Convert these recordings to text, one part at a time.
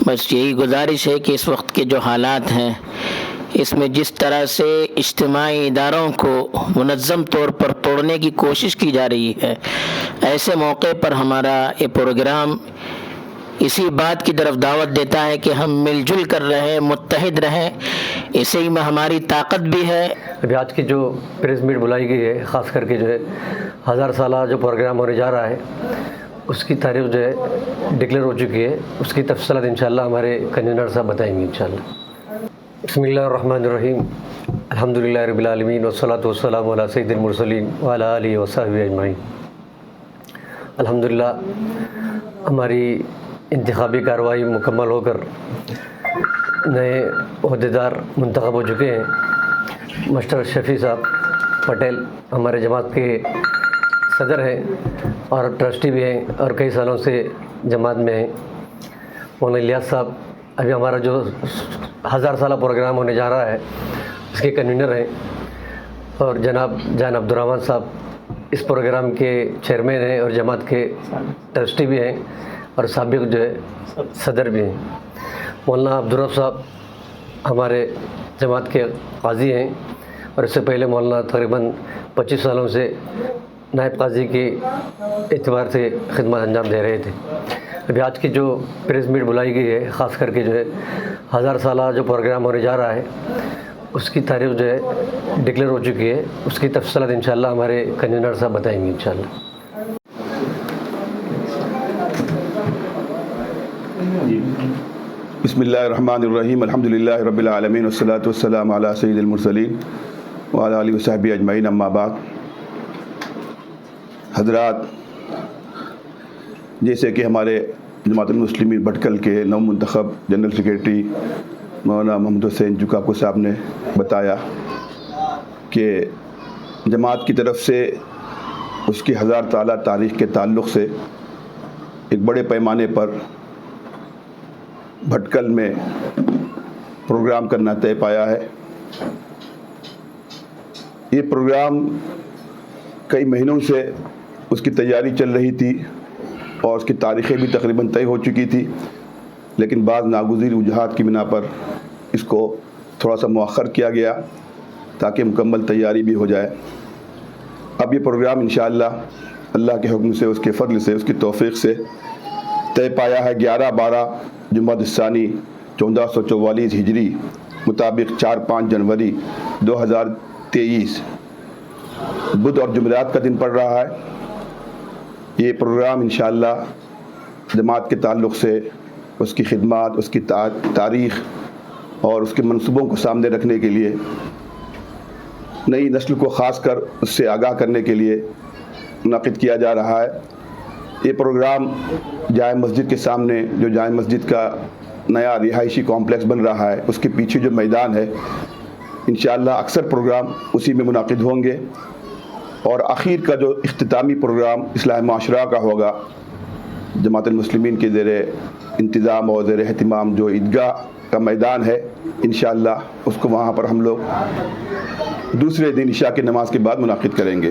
بس یہی گزارش ہے کہ اس وقت کے جو حالات ہیں اس میں جس طرح سے اجتماعی اداروں کو منظم طور پر توڑنے کی کوشش کی جا رہی ہے، ایسے موقع پر ہمارا یہ پروگرام اسی بات کی طرف دعوت دیتا ہے کہ ہم مل جل کر رہیں، متحد رہیں، اسی میں ہماری طاقت بھی ہے۔ ابھی آج کی جو پریس میٹ بلائی گئی ہے، خاص کر کے جو ہے 1000 سالہ جو پروگرام ہونے جا رہا ہے اس کی تاریخ جو ہے ڈکلیئر ہو چکی ہے، اس کی تفصیلات انشاءاللہ ہمارے کنوینر صاحب بتائیں گے انشاءاللہ۔ بسم اللہ الرحمن الرحیم، الحمدللہ رب العالمین والصلاۃ والسلام علی سید المرسلین وعلی آلہ وصحبہ اجمعین۔ الحمدللہ ہماری انتخابی کارروائی مکمل ہو کر نئے عہدیدار منتخب ہو چکے ہیں۔ ماسٹر شفیع صاحب پٹیل ہمارے جماعت کے صدر ہیں اور ٹرسٹی بھی ہیں اور کئی سالوں سے جماعت میں ہیں۔ مولانا الیاس صاحب ابھی ہمارا جو 1000 سالہ پروگرام ہونے جا رہا ہے اس کے کنوینر ہیں، اور جناب جان عبدالرحمن صاحب اس پروگرام کے چیئرمین ہیں اور جماعت کے ٹرسٹی بھی ہیں اور سابق جو ہے صدر بھی ہیں۔ مولانا عبدالرب صاحب ہمارے جماعت کے قاضی ہیں اور اس سے پہلے مولانا تقریباً 25 سالوں سے نائب قاضی کے اعتبار سے خدمات انجام دے رہے تھے۔ ابھی آج کی جو پریس میٹ بلائی گئی ہے، خاص کر کے جو ہے 1000 سالہ جو پروگرام ہونے جا رہا ہے اس کی تاریخ جو ہے ڈکلیئر ہو چکی ہے، اس کی تفصیلات انشاءاللہ ہمارے کنوینر صاحب بتائیں گے انشاءاللہ۔ بسم اللہ الرحمن الرحیم، الحمدللہ رب العالمین والصلاۃ والسلام علی سید المرسلین وعلی آلہ وصحبہ اجمعین، اما بعد۔ حضرات، جیسے کہ ہمارے جماعت المسلمین بھٹکل کے نو منتخب جنرل سیکریٹری مولانا محمد حسین جکاپو صاحب نے بتایا کہ جماعت کی طرف سے اس کی 1000 سالہ تاریخ کے تعلق سے ایک بڑے پیمانے پر بھٹکل میں پروگرام کرنا طے پایا ہے۔ یہ پروگرام کئی مہینوں سے اس کی تیاری چل رہی تھی اور اس کی تاریخیں بھی تقریباً طے ہو چکی تھی، لیکن بعض ناگزیر وجوہات کی بنا پر اس کو تھوڑا سا مؤخر کیا گیا تاکہ مکمل تیاری بھی ہو جائے۔ اب یہ پروگرام انشاءاللہ اللہ کے حکم سے، اس کے فضل سے، اس کی توفیق سے طے پایا ہے 11/12 جمادی الثانی 1444 ہجری مطابق 4-5 جنوری 2023 بدھ اور جمعرات کا دن پڑ رہا ہے۔ یہ پروگرام انشاءاللہ جماعت کے تعلق سے اس کی خدمات، اس کی تاریخ اور اس کے منصوبوں کو سامنے رکھنے کے لیے، نئی نسل کو خاص کر اس سے آگاہ کرنے کے لیے منعقد کیا جا رہا ہے۔ یہ پروگرام جامع مسجد کے سامنے، جو جامع مسجد کا نیا رہائشی کمپلیکس بن رہا ہے، اس کے پیچھے جو میدان ہے، انشاءاللہ اکثر پروگرام اسی میں منعقد ہوں گے، اور آخر کا جو اختتامی پروگرام اصلاح معاشرہ کا ہوگا، جماعت المسلمین کے زیر انتظام اور زیر اہتمام جو عیدگاہ کا میدان ہے، انشاءاللہ اس کو وہاں پر ہم لوگ دوسرے دن عشاء کی نماز کے بعد منعقد کریں گے۔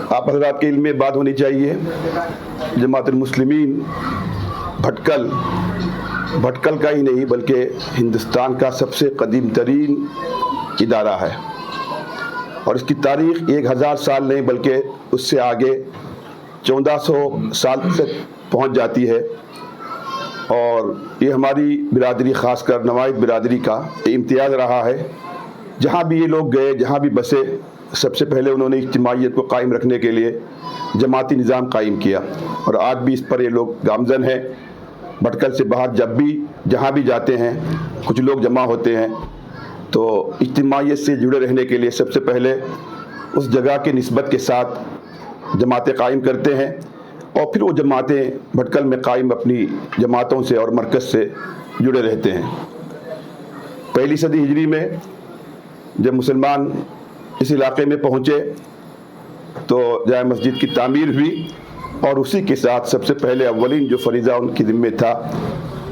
آپ حضرات کے علم میں بات ہونی چاہیے، جماعت المسلمین بھٹکل کا ہی نہیں بلکہ ہندوستان کا سب سے قدیم ترین ادارہ ہے، اور اس کی تاریخ 1000 سال نہیں بلکہ اس سے آگے 1400 سال سے پہنچ جاتی ہے، اور یہ ہماری برادری، خاص کر نوائد برادری کا امتیاز رہا ہے۔ جہاں بھی یہ لوگ گئے، جہاں بھی بسے، سب سے پہلے انہوں نے اجتماعیت کو قائم رکھنے کے لیے جماعتی نظام قائم کیا، اور آج بھی اس پر یہ لوگ گامزن ہیں۔ بھٹکل سے باہر جب بھی جہاں بھی جاتے ہیں، کچھ لوگ جمع ہوتے ہیں تو اجتماعیت سے جڑے رہنے کے لیے سب سے پہلے اس جگہ کے نسبت کے ساتھ جماعتیں قائم کرتے ہیں، اور پھر وہ جماعتیں بھٹکل میں قائم اپنی جماعتوں سے اور مرکز سے جڑے رہتے ہیں۔ پہلی صدی ہجری میں جب مسلمان اس علاقے میں پہنچے تو جامع مسجد کی تعمیر ہوئی، اور اسی کے ساتھ سب سے پہلے اولین جو فریضہ ان کی ذمہ تھا،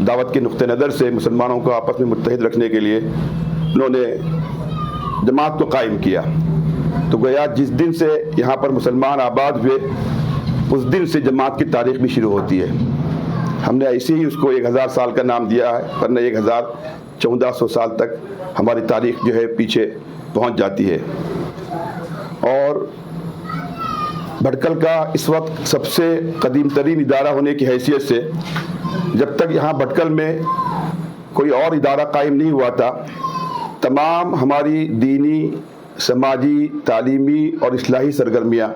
دعوت کے نقطہ نظر سے مسلمانوں کو آپس میں متحد رکھنے کے لیے انہوں نے جماعت کو قائم کیا۔ تو گویا جس دن سے یہاں پر مسلمان آباد ہوئے، اس دن سے جماعت کی تاریخ بھی شروع ہوتی ہے۔ ہم نے ایسے ہی اس کو 1000 سال کا نام دیا ہے، ورنہ 1400 سال تک ہماری تاریخ جو ہے پیچھے پہنچ جاتی ہے۔ اور بھٹکل کا اس وقت سب سے قدیم ترین ادارہ ہونے کی حیثیت سے جب تک یہاں بھٹکل میں کوئی اور ادارہ قائم نہیں ہوا تھا، تمام ہماری دینی، سماجی، تعلیمی اور اصلاحی سرگرمیاں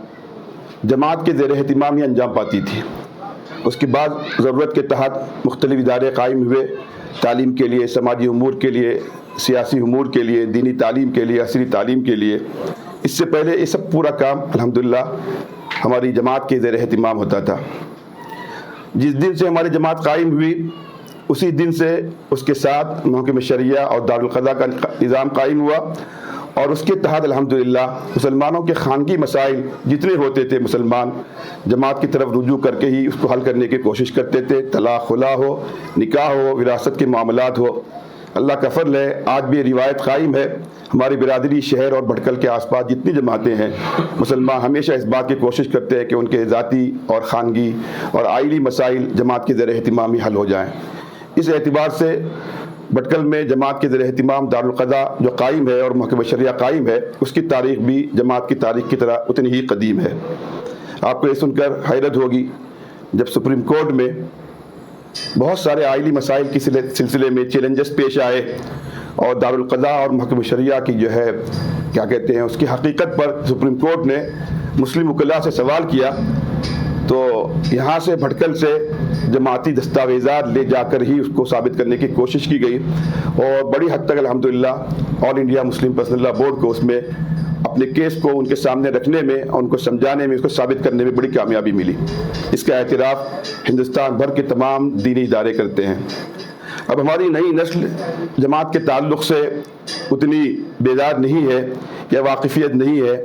جماعت کے زیر اہتمام ہی انجام پاتی تھی۔ اس کے بعد ضرورت کے تحت مختلف ادارے قائم ہوئے، تعلیم کے لیے، سماجی امور کے لیے، سیاسی امور کے لیے، دینی تعلیم کے لیے، عصری تعلیم کے لیے۔ اس سے پہلے یہ سب پورا کام الحمدللہ ہماری جماعت کے زیر اہتمام ہوتا تھا۔ جس دن سے ہماری جماعت قائم ہوئی اسی دن سے اس کے ساتھ محکمہ شریعہ اور دارالقضاء کا نظام قائم ہوا، اور اس کے تحت الحمدللہ مسلمانوں کے خانگی مسائل جتنے ہوتے تھے مسلمان جماعت کی طرف رجوع کر کے ہی اس کو حل کرنے کی کوشش کرتے تھے، طلاق خلا ہو، نکاح ہو، وراثت کے معاملات ہو۔ اللہ کا فضل ہے آج بھی روایت قائم ہے، ہماری برادری، شہر اور بھٹکل کے آس پاس جتنی جماعتیں ہیں، مسلمان ہمیشہ اس بات کی کوشش کرتے ہیں کہ ان کے ذاتی اور خانگی اور آئلی مسائل جماعت کے زیر اہتمام ہی حل ہو جائیں۔ اس اعتبار سے بھٹکل میں جماعت کے زیر اہتمام دارالقضاء جو قائم ہے اور محکمہ شریعہ قائم ہے، اس کی تاریخ بھی جماعت کی تاریخ کی طرح اتنی ہی قدیم ہے۔ آپ کو یہ سن کر حیرت ہوگی، جب سپریم کورٹ میں بہت سارے آئلی مسائل کے سلسلے میں چیلنجز پیش آئے اور دارالقضاء اور محکمہ شریعہ کی جو ہے کیا کہتے ہیں اس کی حقیقت پر سپریم کورٹ نے مسلم وکلاء سے سوال کیا، تو یہاں سے بھٹکل سے جماعتی دستاویزات لے جا کر ہی اس کو ثابت کرنے کی کوشش کی گئی، اور بڑی حد تک الحمدللہ آل انڈیا مسلم پرسنل لا بورڈ کو اس میں اپنے کیس کو ان کے سامنے رکھنے میں اور ان کو سمجھانے میں، اس کو ثابت کرنے میں بڑی کامیابی ملی۔ اس کا اعتراف ہندوستان بھر کے تمام دینی ادارے کرتے ہیں۔ اب ہماری نئی نسل جماعت کے تعلق سے اتنی بیدار نہیں ہے یا واقفیت نہیں ہے،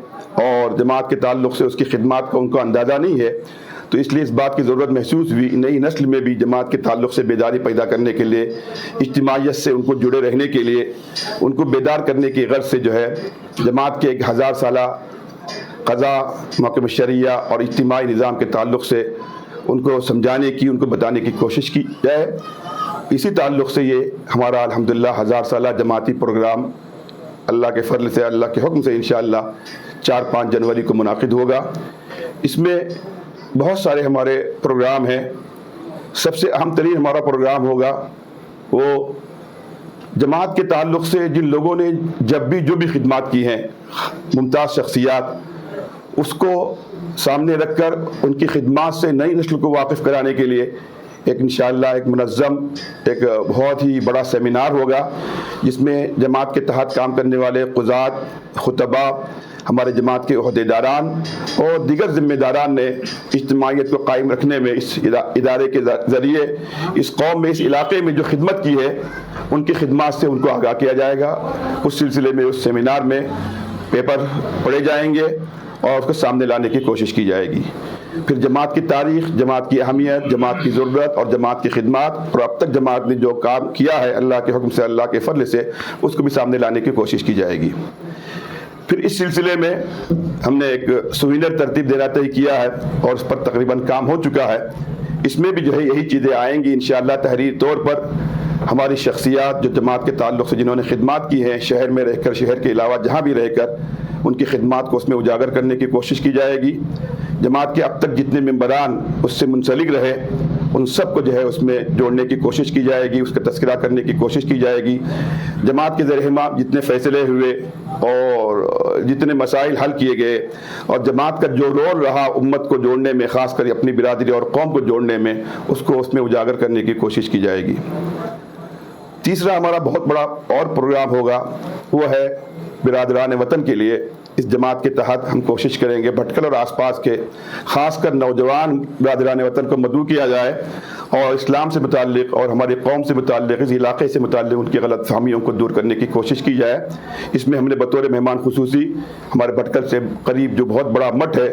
اور جماعت کے تعلق سے اس کی خدمات کا ان کو اندازہ نہیں ہے، تو اس لیے اس بات کی ضرورت محسوس ہوئی نئی نسل میں بھی جماعت کے تعلق سے بیداری پیدا کرنے کے لیے، اجتماعیت سے ان کو جڑے رہنے کے لیے، ان کو بیدار کرنے کی غرض سے جو ہے جماعت کے 1000 سالہ قضاء، محکمہ شریعہ اور اجتماعی نظام کے تعلق سے ان کو سمجھانے کی، ان کو بتانے کی کوشش کی جائے۔ اسی تعلق سے یہ ہمارا الحمدللہ 1000 سالہ جماعتی پروگرام اللہ کے فضل سے، اللہ کے حکم سے انشاءاللہ 4-5 جنوری کو منعقد ہوگا۔ اس میں بہت سارے ہمارے پروگرام ہیں۔ سب سے اہم ترین ہمارا پروگرام ہوگا وہ جماعت کے تعلق سے جن لوگوں نے جب بھی جو بھی خدمات کی ہیں، ممتاز شخصیات، اس کو سامنے رکھ کر ان کی خدمات سے نئی نسل کو واقف کرانے کے لیے ایک انشاءاللہ ایک منظم، ایک بہت ہی بڑا سیمینار ہوگا، جس میں جماعت کے تحت کام کرنے والے قضات، خطباء، ہمارے جماعت کے عہدیداران اور دیگر ذمہ داران نے اجتماعیت کو قائم رکھنے میں اس ادارے کے ذریعے اس قوم میں، اس علاقے میں جو خدمت کی ہے ان کی خدمات سے ان کو آگاہ کیا جائے گا۔ اس سلسلے میں اس سیمینار میں پیپر پڑھے جائیں گے اور اس کو سامنے لانے کی کوشش کی جائے گی۔ پھر جماعت کی تاریخ، جماعت کی اہمیت، جماعت کی ضرورت اور جماعت کی خدمات، اور اب تک جماعت نے جو کام کیا ہے اللہ کے حکم سے، اللہ کے فضل سے، اس کو بھی سامنے لانے کی کوشش کی جائے گی۔ پھر اس سلسلے میں ہم نے ایک سوینر ترتیب دینا طے کیا ہے اور اس پر تقریباً کام ہو چکا ہے۔ اس میں بھی جو ہے یہی چیزیں آئیں گی انشاءاللہ تحریری طور پر۔ ہماری شخصیات جو جماعت کے تعلق سے جنہوں نے خدمات کی ہیں، شہر میں رہ کر، شہر کے علاوہ جہاں بھی رہ کر، ان کی خدمات کو اس میں اجاگر کرنے کی کوشش کی جائے گی۔ جماعت کے اب تک جتنے ممبران اس سے منسلک رہے ان سب کو جو ہے اس میں جوڑنے کی کوشش کی جائے گی، اس کا تذکرہ کرنے کی کوشش کی جائے گی۔ جماعت کے زیر اہتمام جتنے فیصلے ہوئے اور جتنے مسائل حل کیے گئے اور جماعت کا جو رول رہا امت کو جوڑنے میں، خاص کر اپنی برادری اور قوم کو جوڑنے میں، اس کو اس میں اجاگر کرنے کی کوشش کی جائے گی۔ تیسرا ہمارا بہت بڑا اور پروگرام ہوگا، وہ ہے برادران وطن کے لیے۔ اس جماعت کے تحت ہم کوشش کریں گے بھٹکل اور آس پاس کے خاص کر نوجوان برادران وطن کو مدعو کیا جائے اور اسلام سے متعلق اور ہماری قوم سے متعلق، اس علاقے سے متعلق ان کی غلط فہمیوں کو دور کرنے کی کوشش کی جائے۔ اس میں ہم نے بطور مہمان خصوصی ہمارے بھٹکل سے قریب جو بہت بڑا مٹھ ہے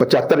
75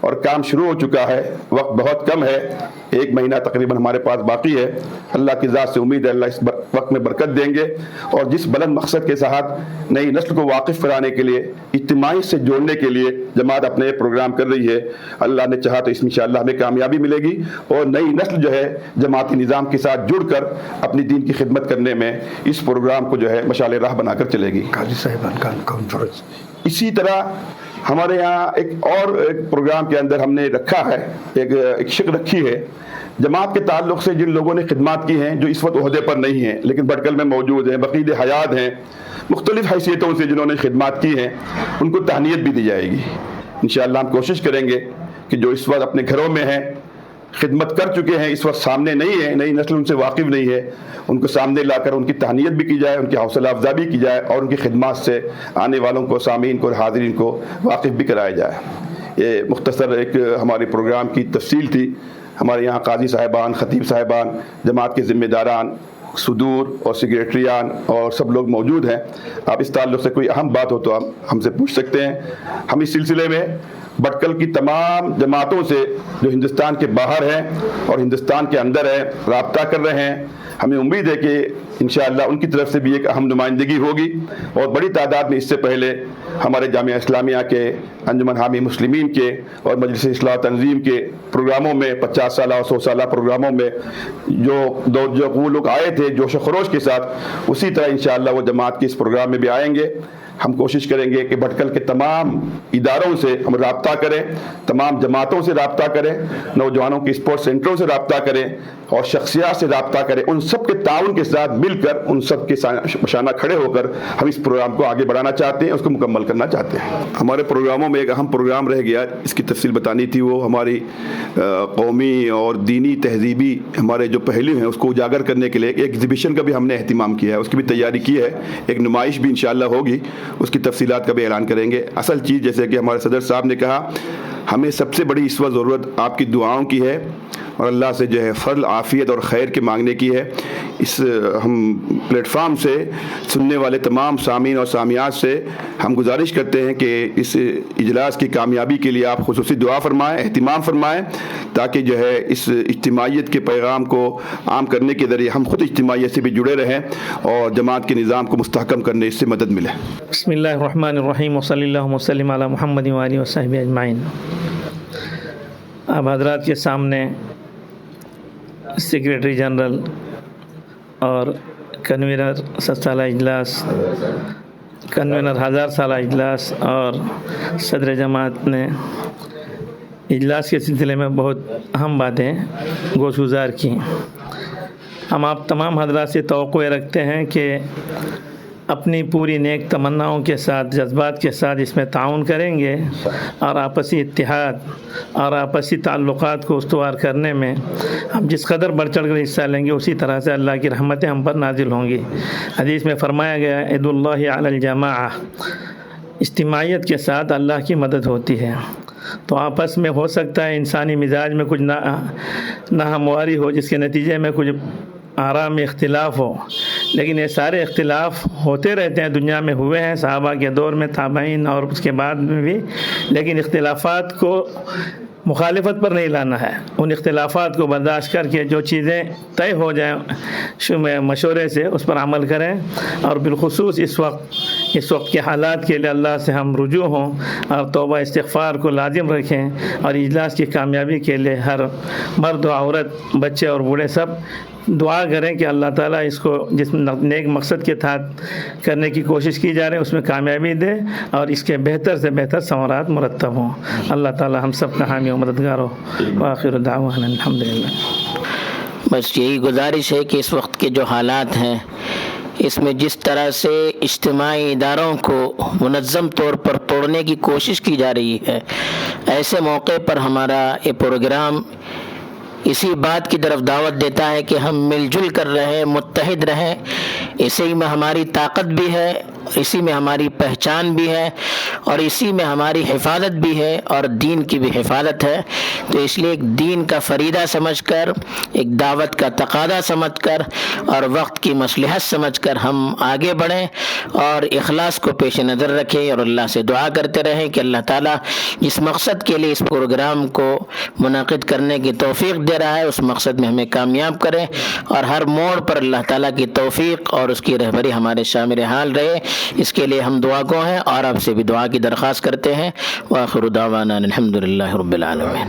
اور کام شروع ہو چکا ہے، وقت بہت کم ہے، 1 مہینہ تقریباً ہمارے پاس باقی ہے۔ اللہ کی ذات سے امید ہے اللہ اس وقت میں برکت دیں گے، اور جس بلند مقصد کے ساتھ نئی نسل کو واقف کرانے کے لیے، اجتماعیت سے جوڑنے کے لیے جماعت اپنے پروگرام کر رہی ہے، اللہ نے چاہا تو اس میں انشاءاللہ ہمیں کامیابی ملے گی، اور نئی نسل جو ہے جماعتی نظام کے ساتھ جڑ کر اپنی دین کی خدمت کرنے میں اس پروگرام کو جو ہے مشعل راہ بنا کر چلے گی۔ قاضی صاحبان کا کانفرنس اسی طرح ہمارے یہاں ایک پروگرام کے اندر ہم نے رکھا ہے، ایک شق رکھی ہے جماعت کے تعلق سے جن لوگوں نے خدمات کی ہیں، جو اس وقت عہدے پر نہیں ہیں لیکن بھٹکل میں موجود ہیں، بقید حیات ہیں، مختلف حیثیتوں سے جنہوں نے خدمات کی ہیں، ان کو تہنیت بھی دی جائے گی۔ انشاءاللہ ہم کوشش کریں گے کہ جو اس وقت اپنے گھروں میں ہیں، خدمت کر چکے ہیں، اس وقت سامنے نہیں ہے، نئی نسل ان سے واقف نہیں ہے، ان کو سامنے لا کر ان کی تہنیت بھی کی جائے، ان کی حوصلہ افزائی بھی کی جائے، اور ان کی خدمات سے آنے والوں کو، سامعین کو اور حاضرین کو واقف بھی کرایا جائے۔ یہ مختصر ایک ہمارے پروگرام کی تفصیل تھی۔ ہمارے یہاں قاضی صاحبان، خطیب صاحبان، جماعت کے ذمہ داران، صدور اور سیکریٹریان اور سب لوگ موجود ہیں۔ آپ اس تعلق سے کوئی اہم بات ہو تو ہم سے پوچھ سکتے ہیں۔ ہم اس سلسلے میں بھٹکل کی تمام جماعتوں سے جو ہندوستان کے باہر ہیں اور ہندوستان کے اندر ہیں رابطہ کر رہے ہیں۔ ہمیں امید ہے کہ انشاءاللہ ان کی طرف سے بھی ایک اہم نمائندگی ہوگی، اور بڑی تعداد میں اس سے پہلے ہمارے جامعہ اسلامیہ کے، انجمن حامی مسلمین کے اور مجلس اصلاح تنظیم کے پروگراموں میں، 50 سالہ اور 100 سالہ پروگراموں میں جو وہ لوگ آئے تھے جوش و خروش کے ساتھ، اسی طرح انشاءاللہ وہ جماعت کے اس پروگرام میں بھی آئیں گے۔ ہم کوشش کریں گے کہ بھٹکل کے تمام اداروں سے ہم رابطہ کریں، تمام جماعتوں سے رابطہ کریں، نوجوانوں کے اسپورٹ سینٹروں سے رابطہ کریں اور شخصیات سے رابطہ کریں، ان سب کے تعاون کے ساتھ مل کر، ان سب کے شانہ کھڑے ہو کر ہم اس پروگرام کو آگے بڑھانا چاہتے ہیں، اس کو مکمل کرنا چاہتے ہیں۔ ہمارے پروگراموں میں ایک اہم پروگرام رہ گیا، اس کی تفصیل بتانی تھی، وہ ہماری قومی اور دینی تہذیبی ہمارے جو پہلو ہیں اس کو اجاگر کرنے کے لیے ایک ایگزیبیشن کا بھی ہم نے اہتمام کیا ہے، اس کی بھی تیاری کی ہے، ایک نمائش بھی انشاءاللہ ہوگی، اس کی تفصیلات کا بھی اعلان کریں گے۔ اصل چیز جیسے کہ ہمارے صدر صاحب نے کہا، ہمیں سب سے بڑی اس وقت ضرورت آپ کی دعاؤں کی ہے، اور اللہ سے جو ہے فضل، عافیت اور خیر کے مانگنے کی ہے۔ اس ہم پلیٹ فارم سے سننے والے تمام سامعین اور سامعات سے ہم گزارش کرتے ہیں کہ اس اجلاس کی کامیابی کے لیے آپ خصوصی دعا فرمائیں، اہتمام فرمائیں، تاکہ جو ہے اس اجتماعیت کے پیغام کو عام کرنے کے ذریعے ہم خود اجتماعیت سے بھی جڑے رہیں اور جماعت کے نظام کو مستحکم کرنے اس سے مدد ملے۔ بسم اللہ الرحمن الرحیم، وصلی اللہ وسلم علی محمد وآلہ وصحبہ اجمعین۔ اب حضرات کے سامنے سیکریٹری جنرل اور کنوینر 7 سالہ اجلاس، کنوینر 1000 سالہ اجلاس اور صدر جماعت نے اجلاس کے سلسلے میں بہت اہم باتیں گوش گزار کی۔ ہم آپ تمام حضرات سے توقع رکھتے ہیں کہ اپنی پوری نیک تمناؤں کے ساتھ، جذبات کے ساتھ اس میں تعاون کریں گے، اور آپسی اتحاد اور آپسی تعلقات کو استوار کرنے میں ہم جس قدر بڑھ چڑھ کر حصہ لیں گے، اسی طرح سے اللہ کی رحمتیں ہم پر نازل ہوں گی۔ حدیث میں فرمایا گیا، ید اللہ علی الجماعہ، اجتماعیت کے ساتھ اللہ کی مدد ہوتی ہے۔ تو آپس میں ہو سکتا ہے انسانی مزاج میں کچھ ناہمواری ہو، جس کے نتیجے میں کچھ آراء میں اختلاف ہو، لیکن یہ سارے اختلاف ہوتے رہتے ہیں، دنیا میں ہوئے ہیں، صحابہ کے دور میں، تابعین اور اس کے بعد میں بھی، لیکن اختلافات کو مخالفت پر نہیں لانا ہے، ان اختلافات کو برداشت کر کے جو چیزیں طے ہو جائیں مشورے سے اس پر عمل کریں، اور بالخصوص اس وقت کے حالات کے لیے اللہ سے ہم رجوع ہوں اور توبہ استغفار کو لازم رکھیں، اور اجلاس کی کامیابی کے لیے ہر مرد و عورت، بچے اور بوڑھے سب دعا کریں کہ اللہ تعالیٰ اس کو جس نیک مقصد کے تحت کرنے کی کوشش کی جا رہی ہے اس میں کامیابی دے، اور اس کے بہتر سے بہتر ثمرات مرتب ہوں۔ اللہ تعالیٰ ہم سب کا حامی و مددگار ہو۔ وآخر دعوانا الحمدللہ۔ بس یہی گزارش ہے کہ اس وقت کے جو حالات ہیں، اس میں جس طرح سے اجتماعی اداروں کو منظم طور پر توڑنے کی کوشش کی جا رہی ہے، ایسے موقع پر ہمارا یہ پروگرام اسی بات کی طرف دعوت دیتا ہے کہ ہم مل جل کر رہیں، متحد رہیں، اسی میں ہماری طاقت بھی ہے اسی میں ہماری پہچان بھی ہے اور اسی میں ہماری حفاظت بھی ہے اور دین کی بھی حفاظت ہے. تو اس لیے ایک دین کا فریضہ سمجھ کر، ایک دعوت کا تقاضا سمجھ کر اور وقت کی مصلحت سمجھ کر ہم آگے بڑھیں اور اخلاص کو پیش نظر رکھیں اور اللہ سے دعا کرتے رہیں کہ اللہ تعالیٰ جس مقصد کے لیے اس پروگرام کو منعقد کرنے کی توفیق دے رہا ہے اس مقصد میں ہمیں کامیاب کرے اور ہر موڑ پر اللہ تعالیٰ کی توفیق اور اس کی رہبری ہمارے شامل حال رہے. اس کے لیے ہم دعا گو ہیں اور آپ سے بھی دعا کی درخواست کرتے ہیں. وآخر دعوانا الحمدللہ رب العالمین.